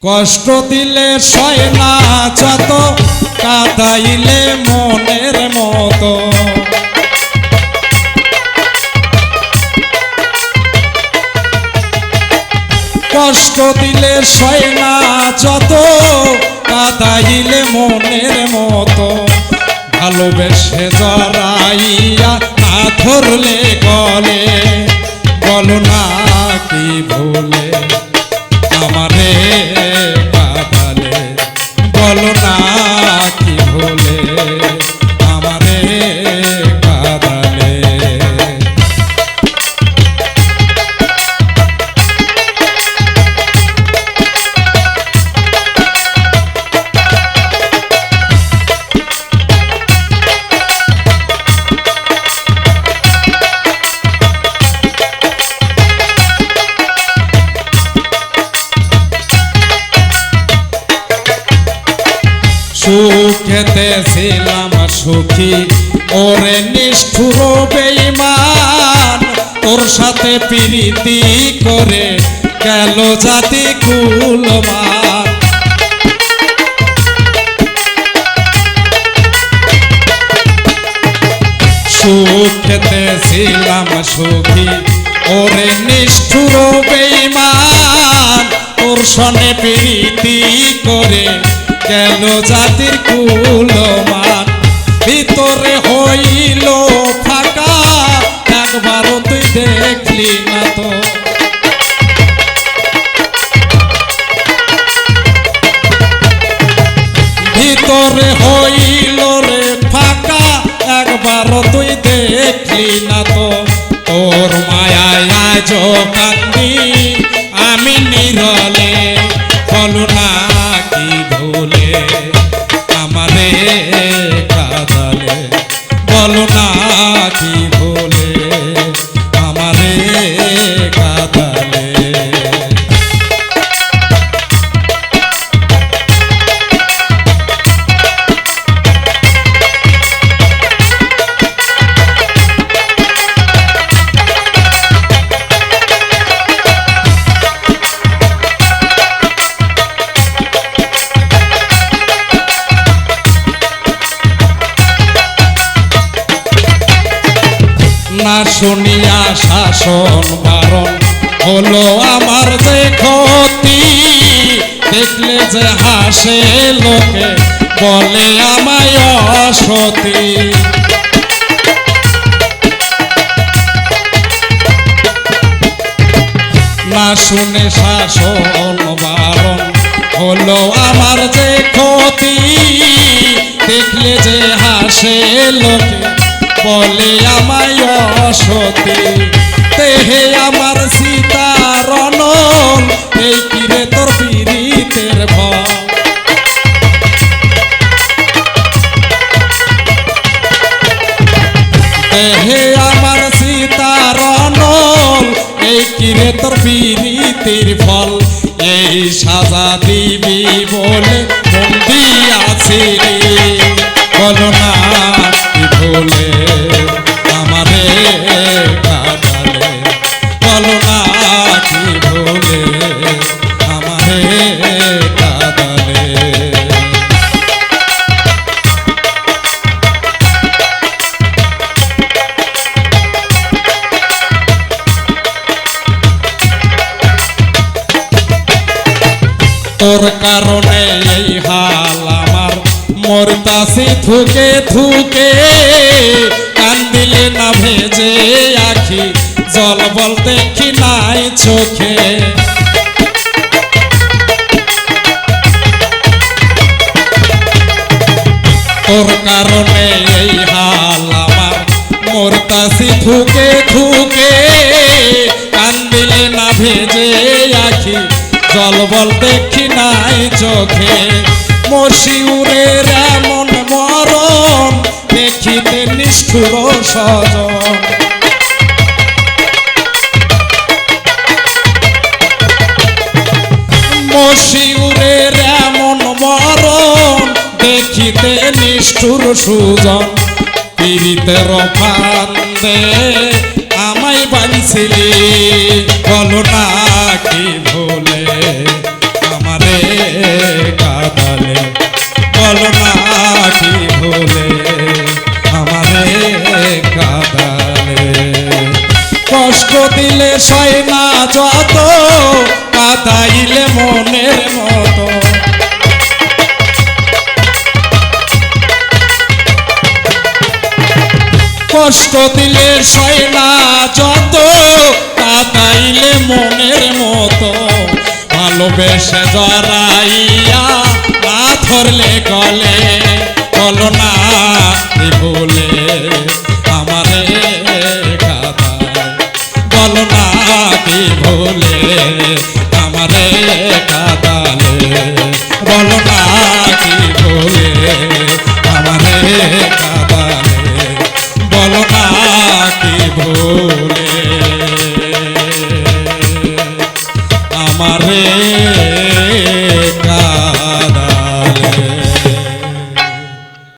কষ্ট দিলে সয় না যত, কাঁদাইলে মনের মতো। কষ্ট দিলে সয় না যত, কাঁদাইলে মনের মতো। ভালোবেসে জড়াইয়া না ধরলে গলে, বলো না কি ভুলে আমারে কাঁদালে, বলো না কি ভুলে আমারে কাঁদালে। সুখেতে ছিলাম সুখী ওরে নিষ্ঠুর বেঈমান, তোর সাথে প্রীতি করে গেল জাতি কুলমান। সুখেতে ছিলাম সুখী ওরে নিষ্ঠুর বেঈমান, তোর সনে প্রীতি করে গেল জাতির কুলমান। ভিতরে হইল ফাঁকা, একবারও তুই দেখলি না তো। ভিতরে হইল রে ফাঁকা, একবারও তুই দেখলি না তো। তোর মায়ায় আজ কান্দি আমি নিরলে, বলো না কি ভুলে আমারে কাঁদালে, বলো না কি ভুলে আমারে কাঁদালে। না শুনিয়া শাসন বারণ হলো আমার যে ক্ষতি, দেখলে যে হাসে লোকে বলে আমায় অসতী। না শুনে শাসন বারণ হলো আমার যে ক্ষতি, দেখলে যে হাসে লোকে বলে আমায় অসতী। তেহে আমার সীতার অনল, এই কিরে তোর পীড়িতের ভয়। তেহে আমার সীতার অনল, এই কিরে তোর পীড়িতের ফল। এই সাজা দিবি বলে মন দিয়াছিলি, বলো না কি ভুলে আমারে কাঁদালে, বলো না কি ভুলে আমারে কাঁদালে। তোর কারণে এই হাল আমার, মরতাছি থুকে থুকে। কান্দিলে না ভেজে আখি, জল বল দেখি নাই চোখে। তোর কারণে এই হাল আমার, মরতাছি থুকে থুকে। কান্দিলে না ভেজে আখি, জল বল দেখি নাই চোখে। মশিউরের এমন মরণ, দেখিতে নিষ্ঠুর স্বজন। মশিউরের এমন মরণ, দেখিতে নিষ্ঠুর সুজন। পীড়িতের ফান্দে আমায় বাঁধছিলি, বলো না কি ভুলে আমারে কষ্ট দিলে সয় না যত, কাঁদাইলে মনের মতো, ভালোবেসে জড়াইয়া না ধরলে গলে, বলো না ভুলে